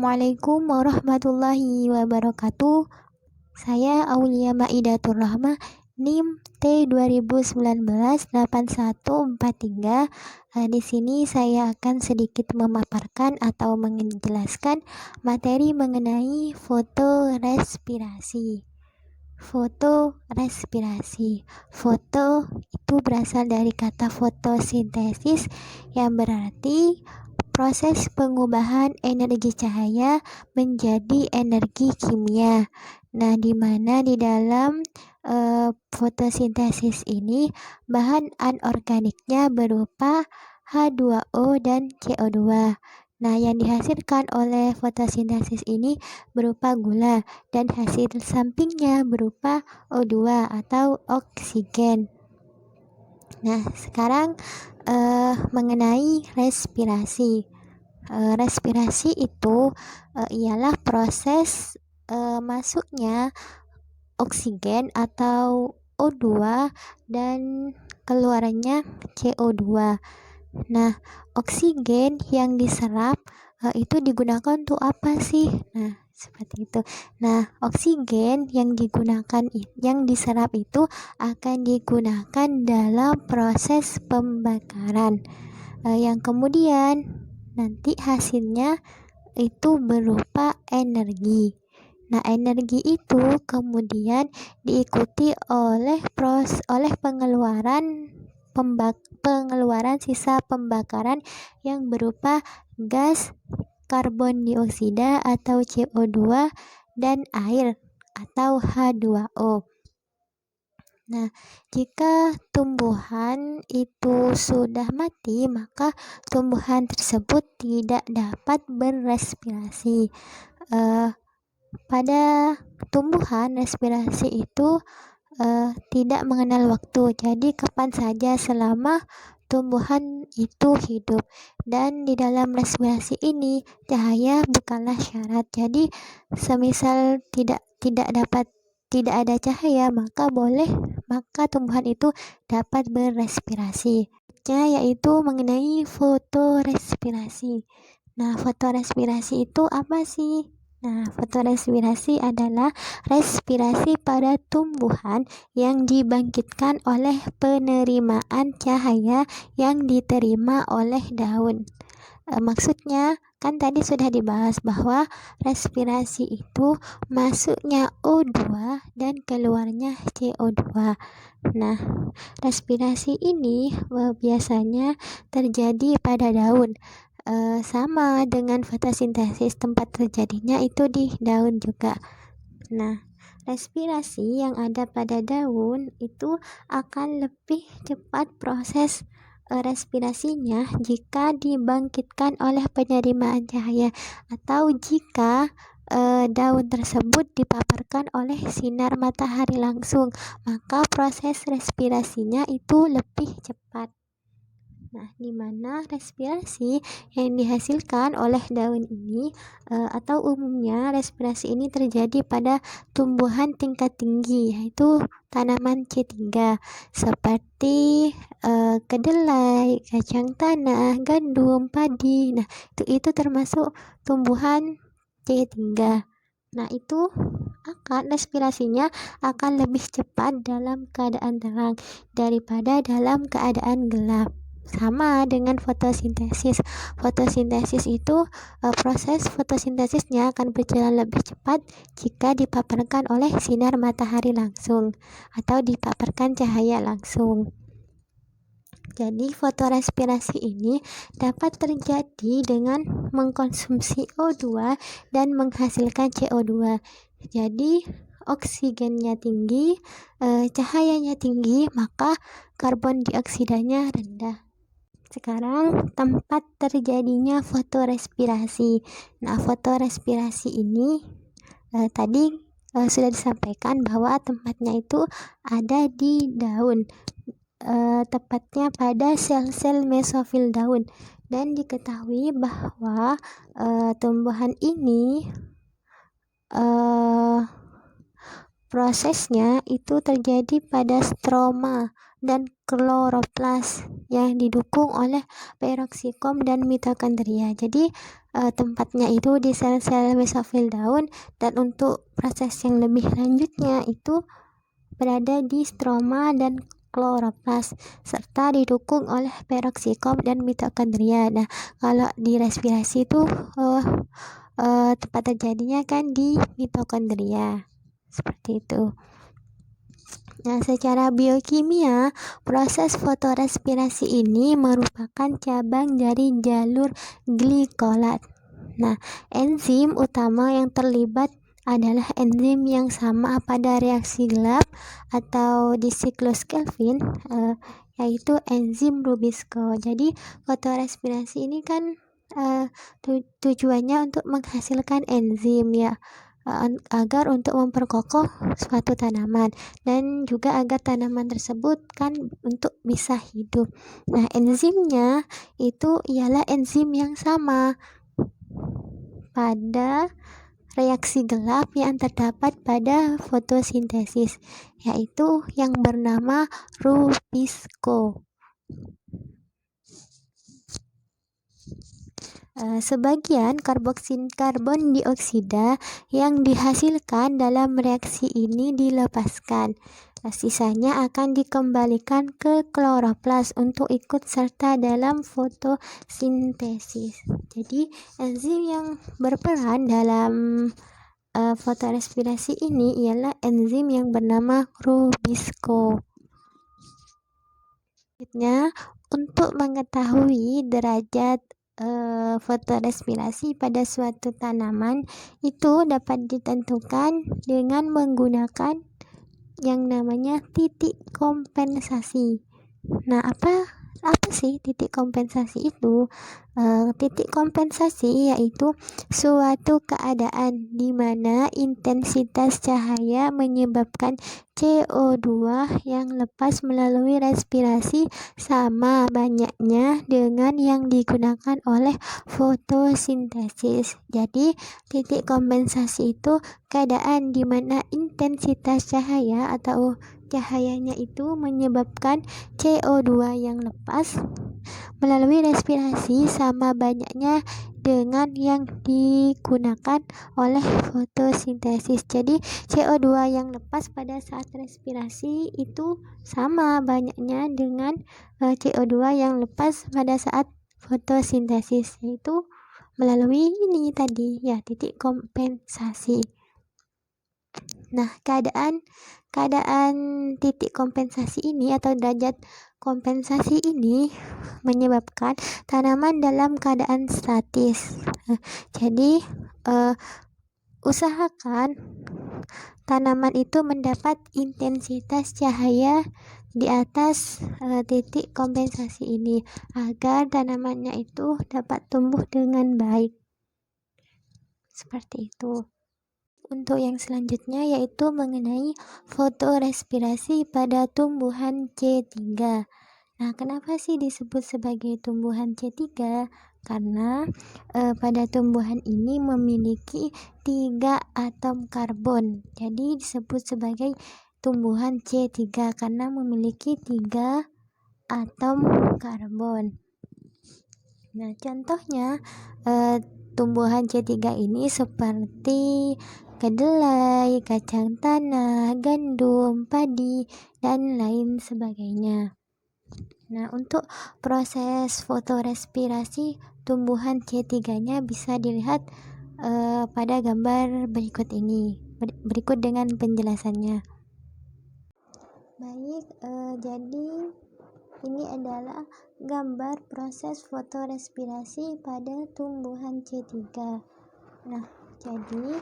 Assalamualaikum warahmatullahi wabarakatuh. Saya Aulia Maidatur Rahmah, NIM T20198143. Di sini saya akan sedikit memaparkan atau menjelaskan materi mengenai fotorespirasi. Fotorespirasi. Foto itu berasal dari kata fotosintesis yang berarti proses pengubahan energi cahaya menjadi energi kimia. Nah, di mana di dalam fotosintesis ini bahan anorganiknya berupa H2O dan CO2. Nah, yang dihasilkan oleh fotosintesis ini berupa gula dan hasil sampingnya berupa O2 atau oksigen. Nah, sekarang mengenai respirasi. Respirasi itu ialah proses masuknya oksigen atau O2 dan keluarannya CO2. Nah, oksigen yang diserap itu digunakan untuk apa sih? Nah, seperti itu. Nah, oksigen yang diserap itu akan digunakan dalam proses pembakaran. Yang kemudian nanti hasilnya itu berupa energi. Nah, energi itu kemudian diikuti oleh pengeluaran sisa pembakaran yang berupa gas karbon dioksida atau CO2 dan air atau H2O. Nah, jika tumbuhan itu sudah mati, maka tumbuhan tersebut tidak dapat berrespirasi. Pada tumbuhan, respirasi itu tidak mengenal waktu, jadi kapan saja selama tumbuhan itu hidup. Dan di dalam respirasi ini cahaya bukanlah syarat. Jadi semisal tidak ada cahaya, maka tumbuhan itu dapat berrespirasi. Yaitu mengenai fotorespirasi. Nah, fotorespirasi itu apa sih? Nah, fotorespirasi adalah respirasi pada tumbuhan yang dibangkitkan oleh penerimaan cahaya yang diterima oleh daun. Maksudnya kan tadi sudah dibahas bahwa respirasi itu masuknya O2 dan keluarnya CO2. Nah, respirasi ini biasanya terjadi pada daun. Sama dengan fotosintesis, tempat terjadinya itu di daun juga. Nah, respirasi yang ada pada daun itu akan lebih cepat proses respirasinya jika dibangkitkan oleh penerimaan cahaya atau jika daun tersebut dipaparkan oleh sinar matahari langsung, maka proses respirasinya itu lebih cepat. Nah, di mana respirasi yang dihasilkan oleh daun ini atau umumnya respirasi ini terjadi pada tumbuhan tingkat tinggi, yaitu tanaman C3 seperti kedelai, kacang tanah, gandum, padi. Nah, itu termasuk tumbuhan C3. Nah, itu respirasinya akan lebih cepat dalam keadaan terang daripada dalam keadaan gelap. Sama dengan fotosintesis. Fotosintesis itu proses fotosintesisnya akan berjalan lebih cepat jika dipaparkan oleh sinar matahari langsung atau dipaparkan cahaya langsung. Jadi fotorespirasi ini dapat terjadi dengan mengkonsumsi O2 dan menghasilkan CO2. Jadi oksigennya tinggi, cahayanya tinggi, maka karbon dioksidanya rendah. Sekarang tempat terjadinya fotorespirasi. Nah, fotorespirasi ini tadi sudah disampaikan bahwa tempatnya itu ada di daun, tepatnya pada sel-sel mesofil daun. Dan diketahui bahwa tumbuhan ini prosesnya itu terjadi pada stroma dan kloroplas yang didukung oleh peroksikom dan mitokondria. Jadi tempatnya itu di sel-sel mesofil daun, dan untuk proses yang lebih lanjutnya itu berada di stroma dan kloroplas serta didukung oleh peroksikom dan mitokondria. Nah, kalau di respirasi itu tempat terjadinya kan di mitokondria. Seperti itu. Nah, secara biokimia, proses fotorespirasi ini merupakan cabang dari jalur glikolat. Nah, enzim utama yang terlibat adalah enzim yang sama pada reaksi gelap atau di siklus Calvin, yaitu enzim Rubisco. Jadi, fotorespirasi ini kan tujuannya untuk menghasilkan enzim ya, agar untuk memperkokoh suatu tanaman dan juga agar tanaman tersebut kan untuk bisa hidup. Nah, enzimnya itu ialah enzim yang sama pada reaksi gelap yang terdapat pada fotosintesis, yaitu yang bernama Rubisco. Sebagian karbon dioksida yang dihasilkan dalam reaksi ini dilepaskan. Sisanya akan dikembalikan ke kloroplas untuk ikut serta dalam fotosintesis. Jadi, enzim yang berperan dalam fotorespirasi ini ialah enzim yang bernama Rubisco. Selanjutnya, untuk mengetahui derajat fotorespirasi pada suatu tanaman itu dapat ditentukan dengan menggunakan yang namanya titik kompensasi. Nah, apa sih titik kompensasi itu? Titik kompensasi yaitu suatu keadaan di mana intensitas cahaya menyebabkan CO2 yang lepas melalui respirasi sama banyaknya dengan yang digunakan oleh fotosintesis. Jadi, titik kompensasi itu keadaan di mana intensitas cahaya atau cahayanya itu menyebabkan CO2 yang lepas melalui respirasi sama banyaknya dengan yang digunakan oleh fotosintesis. Jadi CO2 yang lepas pada saat respirasi itu sama banyaknya dengan CO2 yang lepas pada saat fotosintesis, yaitu melalui ini tadi ya, titik kompensasi. Nah, keadaan titik kompensasi ini atau derajat kompensasi ini menyebabkan tanaman dalam keadaan statis. Jadi, usahakan tanaman itu mendapat intensitas cahaya di atas titik kompensasi ini agar tanamannya itu dapat tumbuh dengan baik. Seperti itu. Untuk yang selanjutnya yaitu mengenai fotorespirasi pada tumbuhan C3. Nah, kenapa sih disebut sebagai tumbuhan C3? Karena pada tumbuhan ini memiliki 3 atom karbon. Jadi disebut sebagai tumbuhan C3 karena memiliki 3 atom karbon. Nah, contohnya tumbuhan C3 ini seperti kedelai, kacang tanah, gandum, padi, dan lain sebagainya. Nah, untuk proses fotorespirasi tumbuhan C3-nya bisa dilihat pada gambar berikut ini. Berikut dengan penjelasannya. Baik, jadi ini adalah gambar proses fotorespirasi pada tumbuhan C3. Nah, jadi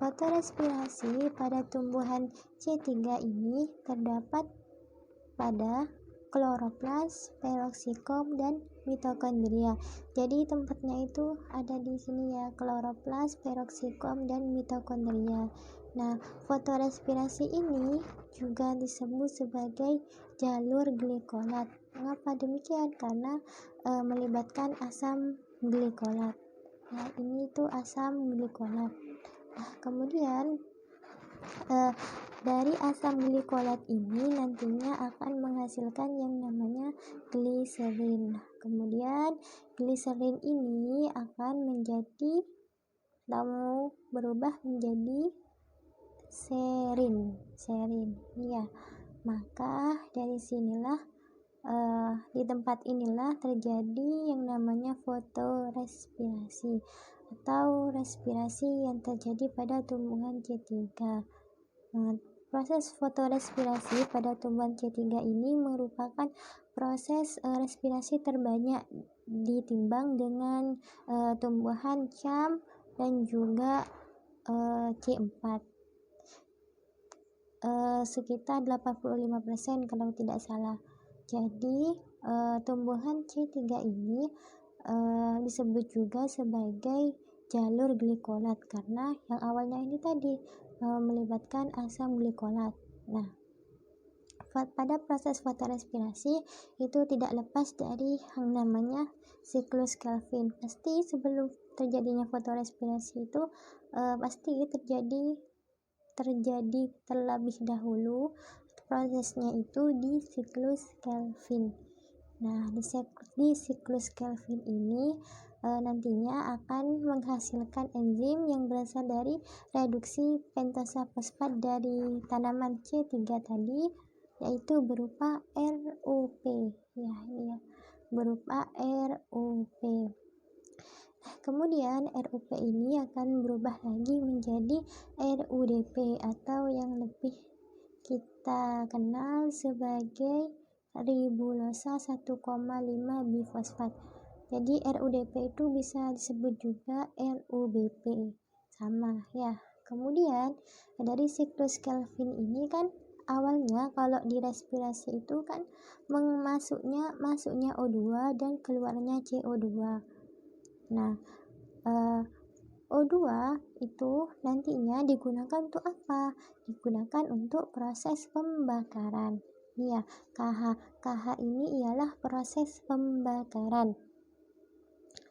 fotorespirasi pada tumbuhan C3 ini terdapat pada kloroplas, peroksikom, dan mitokondria. Jadi tempatnya itu ada di sini ya, kloroplas, peroksikom, dan mitokondria. Nah, fotorespirasi ini juga disebut sebagai jalur glikolat. Mengapa demikian? Karena melibatkan asam glikolat. Nah, ini tuh asam glikolat. Nah, kemudian eh, dari asam glikolat ini nantinya akan menghasilkan yang namanya gliserin. Kemudian gliserin ini akan menjadi berubah menjadi serin ya. Maka dari sinilah di tempat inilah terjadi yang namanya fotorespirasi atau respirasi yang terjadi pada tumbuhan C3. Nah, proses fotorespirasi pada tumbuhan C3 ini merupakan proses respirasi terbanyak ditimbang dengan tumbuhan CAM dan juga C4, sekitar 85% kalau tidak salah. Jadi tumbuhan C3 ini disebut juga sebagai jalur glikolat karena yang awalnya ini tadi melibatkan asam glikolat. Nah, pada proses fotorespirasi itu tidak lepas dari yang namanya siklus Calvin. Pasti sebelum terjadinya fotorespirasi itu pasti terjadi terlebih dahulu prosesnya itu di siklus Calvin. Nah, di siklus Calvin ini nantinya akan menghasilkan enzim yang berasal dari reduksi pentosa fosfat dari tanaman C3 tadi, yaitu berupa RUP. Ya, ini ya, berupa RUP. Kemudian RUP ini akan berubah lagi menjadi RUDP atau yang lebih kita kenal sebagai ribulosa 1,5 bifosfat. Jadi RUDP itu bisa disebut juga RUBP, sama ya. Kemudian dari siklus Calvin ini kan awalnya kalau di respirasi itu kan masuknya O2 dan keluarnya CO2. Nah, O2 itu nantinya digunakan untuk apa? Digunakan untuk proses pembakaran. Iya, KH ini ialah proses pembakaran.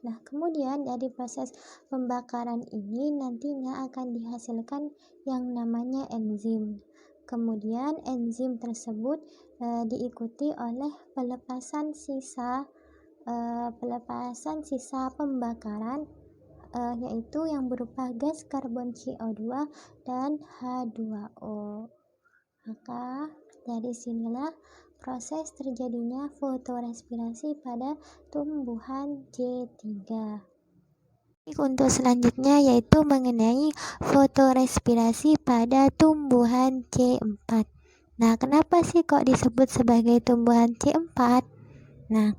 Nah, kemudian dari proses pembakaran ini nantinya akan dihasilkan yang namanya enzim. Kemudian enzim tersebut diikuti oleh pelepasan sisa pembakaran yaitu yang berupa gas karbon CO2 dan H2O. Maka dari sinilah proses terjadinya fotorespirasi pada tumbuhan C3. Untuk selanjutnya yaitu mengenai fotorespirasi pada tumbuhan C4. Nah, kenapa sih kok disebut sebagai tumbuhan C4? Nah,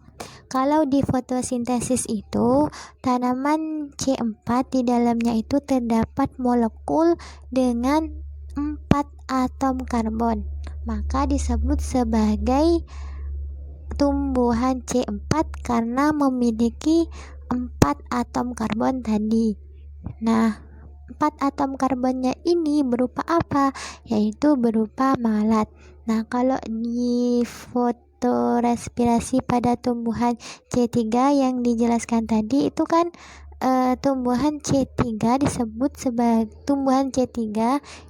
kalau di fotosintesis itu tanaman C4 di dalamnya itu terdapat molekul dengan 4 atom karbon. Maka disebut sebagai tumbuhan C4 karena memiliki 4 atom karbon tadi. Nah, 4 atom karbonnya ini berupa apa? Yaitu berupa malat. Nah, kalau di fotorespirasi pada tumbuhan C3 yang dijelaskan tadi itu kan tumbuhan C3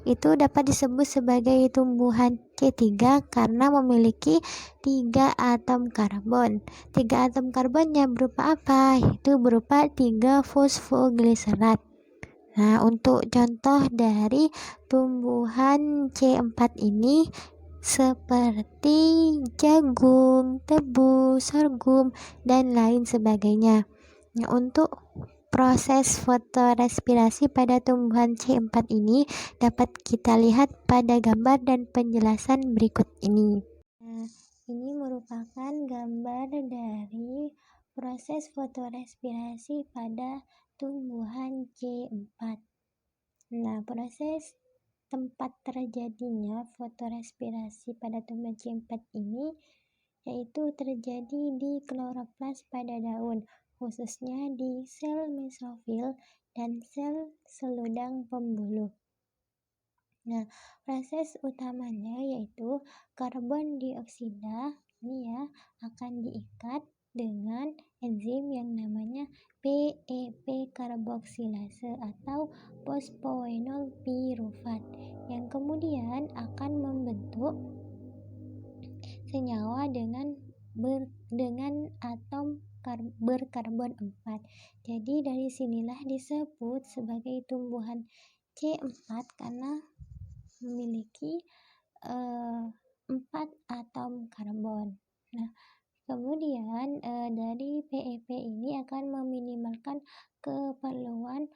itu dapat disebut sebagai tumbuhan C3 karena memiliki 3 atom karbon. 3 atom karbonnya berupa apa? Itu berupa 3 fosfogliserat. Nah, untuk contoh dari tumbuhan C4 ini seperti jagung, tebu, sorghum, dan lain sebagainya. Nah, untuk proses fotorespirasi pada tumbuhan C4 ini dapat kita lihat pada gambar dan penjelasan berikut ini. Nah, ini merupakan gambar dari proses fotorespirasi pada tumbuhan C4. Nah, proses tempat terjadinya fotorespirasi pada tumbuhan C4 ini yaitu terjadi di kloroplas pada daun, khususnya di sel mesofil dan sel seludang pembuluh. Nah, proses utamanya yaitu karbon dioksida ini ya akan diikat dengan enzim yang namanya PEP karboksilase atau fosfoenol pirufat yang kemudian akan membentuk senyawa dengan atom berkarbon 4. Jadi dari sinilah disebut sebagai tumbuhan C4 karena memiliki 4 atom karbon. Nah, kemudian dari PEP ini akan meminimalkan keperluan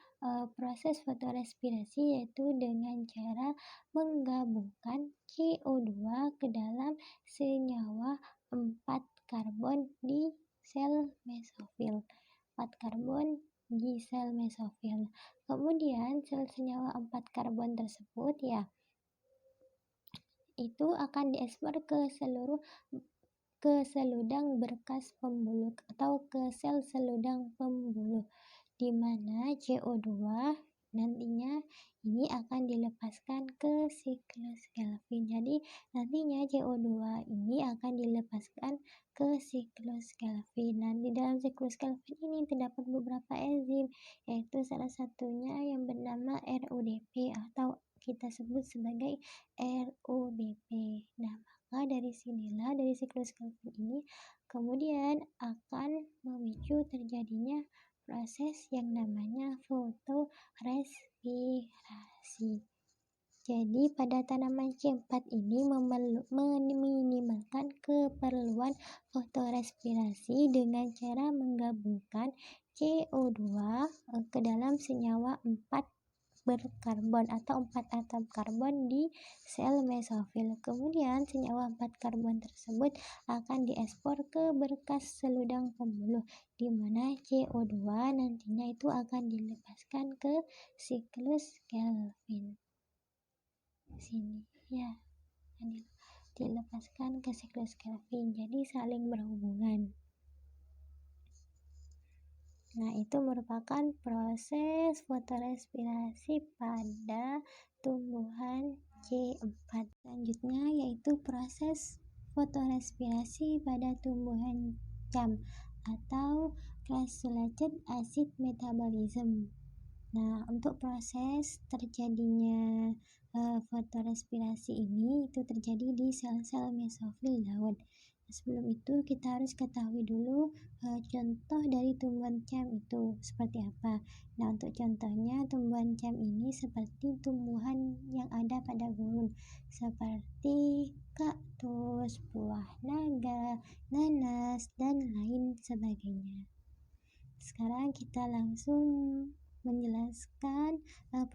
proses fotorespirasi, yaitu dengan cara menggabungkan CO2 ke dalam senyawa 4 karbon di sel mesofil. 4 karbon di sel mesofil. Kemudian sel senyawa 4 karbon tersebut itu akan diekspor ke seludang berkas pembuluh atau ke sel seludang pembuluh, di mana CO2 nantinya ini akan dilepaskan ke siklus Calvin. Jadi nantinya CO2 ini akan dilepaskan ke siklus Calvin. Dan di dalam siklus Calvin ini terdapat beberapa enzim, yaitu salah satunya yang bernama RUDP atau kita sebut sebagai RUBP. Nah, dari sinilah, dari siklus Calvin ini kemudian akan memicu terjadinya proses yang namanya fotorespirasi. Jadi pada tanaman C4 ini meminimalkan keperluan fotorespirasi dengan cara menggabungkan CO2 ke dalam senyawa 4 berkarbon atau 4 atom karbon di sel mesofil. Kemudian senyawa 4 karbon tersebut akan diekspor ke berkas seludang pembuluh, di mana CO2 nantinya itu akan dilepaskan ke siklus Calvin. Sini ya, dilepaskan ke siklus Calvin. Jadi saling berhubungan. Nah, itu merupakan proses fotorespirasi pada tumbuhan C4. Selanjutnya yaitu proses fotorespirasi pada tumbuhan CAM atau Crassulated Acid Metabolism. Nah, untuk proses terjadinya fotorespirasi ini itu terjadi di sel-sel mesofil daun. Sebelum itu kita harus ketahui dulu contoh dari tumbuhan CAM itu seperti apa. Nah, untuk contohnya tumbuhan CAM ini seperti tumbuhan yang ada pada gunung, seperti kaktus, buah naga, nanas, dan lain sebagainya. Sekarang kita langsung menjelaskan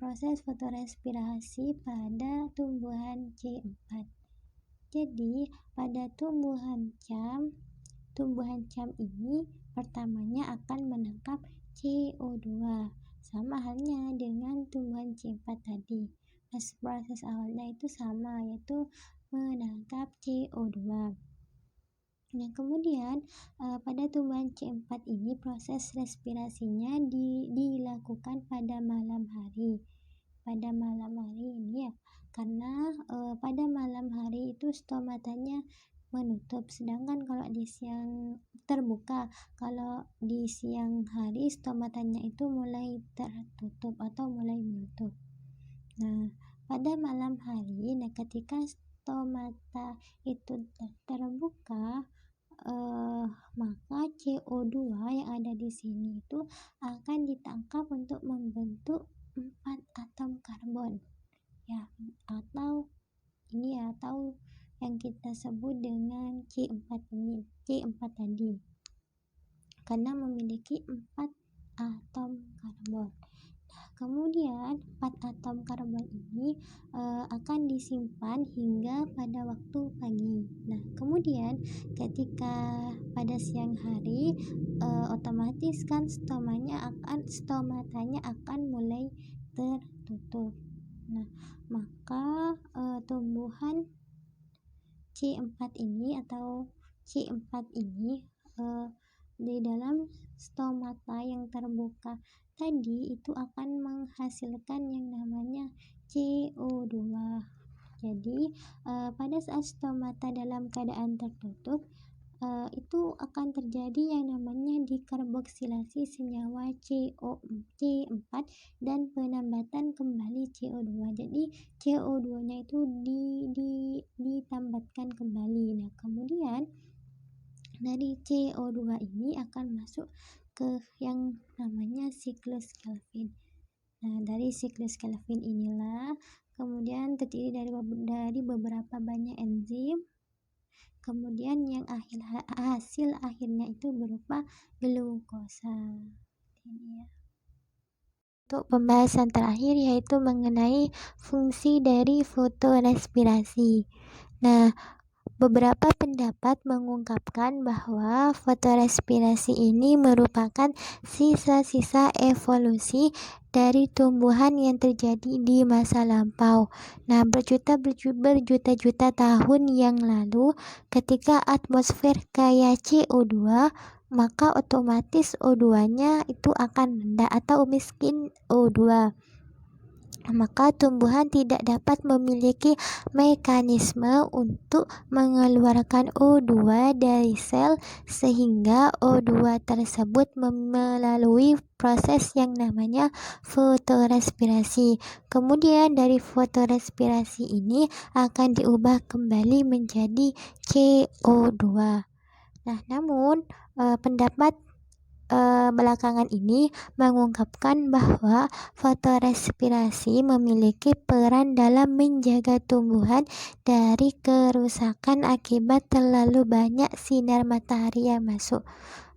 proses fotorespirasi pada tumbuhan C4. Jadi, pada tumbuhan CAM ini pertamanya akan menangkap CO2. Sama halnya dengan tumbuhan C4 tadi. Proses awalnya itu sama, yaitu menangkap CO2. Nah, kemudian pada tumbuhan C4 ini proses respirasinya dilakukan pada malam hari. Pada malam hari ini karena pada malam hari itu stomatanya menutup, sedangkan kalau di siang terbuka, kalau di siang hari stomatanya itu mulai tertutup atau mulai menutup. Nah, pada malam hari, ketika stomata itu terbuka, maka CO2 yang ada di sini itu akan ditangkap untuk membentuk 4 atom karbon atau yang kita sebut dengan C4 tadi, karena memiliki 4 atom karbon. Nah, kemudian 4 atom karbon ini akan disimpan hingga pada waktu pagi. Nah, kemudian ketika pada siang hari otomatis kan stomatanya akan mulai tertutup. Nah, maka tumbuhan C4 ini di dalam stomata yang terbuka tadi itu akan menghasilkan yang namanya CO2. Jadi pada saat stomata dalam keadaan tertutup, itu akan terjadi yang namanya dekarboksilasi senyawa C4 dan penambatan kembali CO2. Jadi CO2-nya itu ditambatkan kembali. Nah, kemudian dari CO2 ini akan masuk ke yang namanya siklus Kelvin. Nah, dari siklus Kelvin inilah kemudian terdiri dari beberapa banyak enzim. Kemudian yang hasil akhirnya itu berupa glukosa. Ini ya. Untuk pembahasan terakhir yaitu mengenai fungsi dari fotorespirasi. Nah, beberapa pendapat mengungkapkan bahwa fotorespirasi ini merupakan sisa-sisa evolusi dari tumbuhan yang terjadi di masa lampau. Nah, berjuta-juta tahun yang lalu ketika atmosfer kaya CO2, maka otomatis O2-nya itu akan rendah atau miskin O2. Maka tumbuhan tidak dapat memiliki mekanisme untuk mengeluarkan O2 dari sel sehingga O2 tersebut melalui proses yang namanya fotorespirasi. Kemudian dari fotorespirasi ini akan diubah kembali menjadi CO2. Nah, namun pendapat belakangan ini mengungkapkan bahwa fotorespirasi memiliki peran dalam menjaga tumbuhan dari kerusakan akibat terlalu banyak sinar matahari yang masuk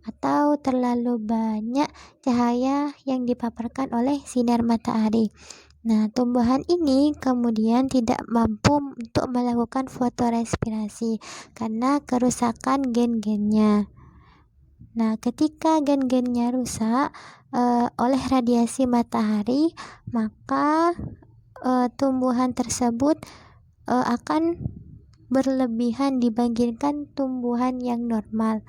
atau terlalu banyak cahaya yang dipaparkan oleh sinar matahari. Nah, tumbuhan ini kemudian tidak mampu untuk melakukan fotorespirasi karena kerusakan gen-gennya. Nah, ketika gen-gennya rusak oleh radiasi matahari, maka tumbuhan tersebut akan berlebihan dibandingkan tumbuhan yang normal.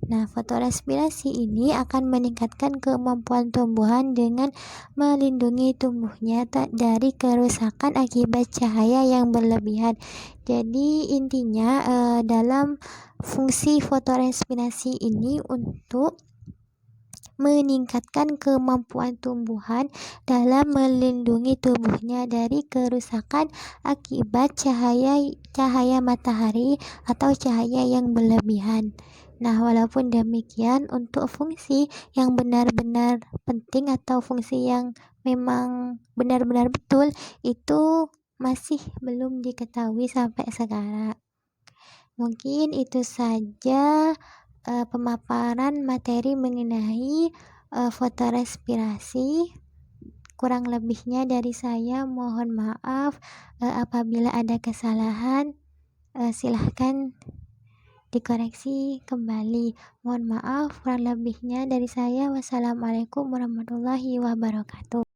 Nah, fotorespirasi ini akan meningkatkan kemampuan tumbuhan dengan melindungi tumbuhnya dari kerusakan akibat cahaya yang berlebihan. Jadi intinya dalam fungsi fotorespirasi ini untuk meningkatkan kemampuan tumbuhan dalam melindungi tubuhnya dari kerusakan akibat cahaya matahari atau cahaya yang berlebihan. Nah, walaupun demikian, untuk fungsi yang benar-benar penting atau fungsi yang memang benar-benar betul itu masih belum diketahui sampai sekarang. Mungkin itu saja pemaparan materi mengenai fotorespirasi. Kurang lebihnya dari saya mohon maaf apabila ada kesalahan, silahkan dikoreksi kembali. Mohon maaf kurang lebihnya dari saya. Wassalamualaikum warahmatullahi wabarakatuh.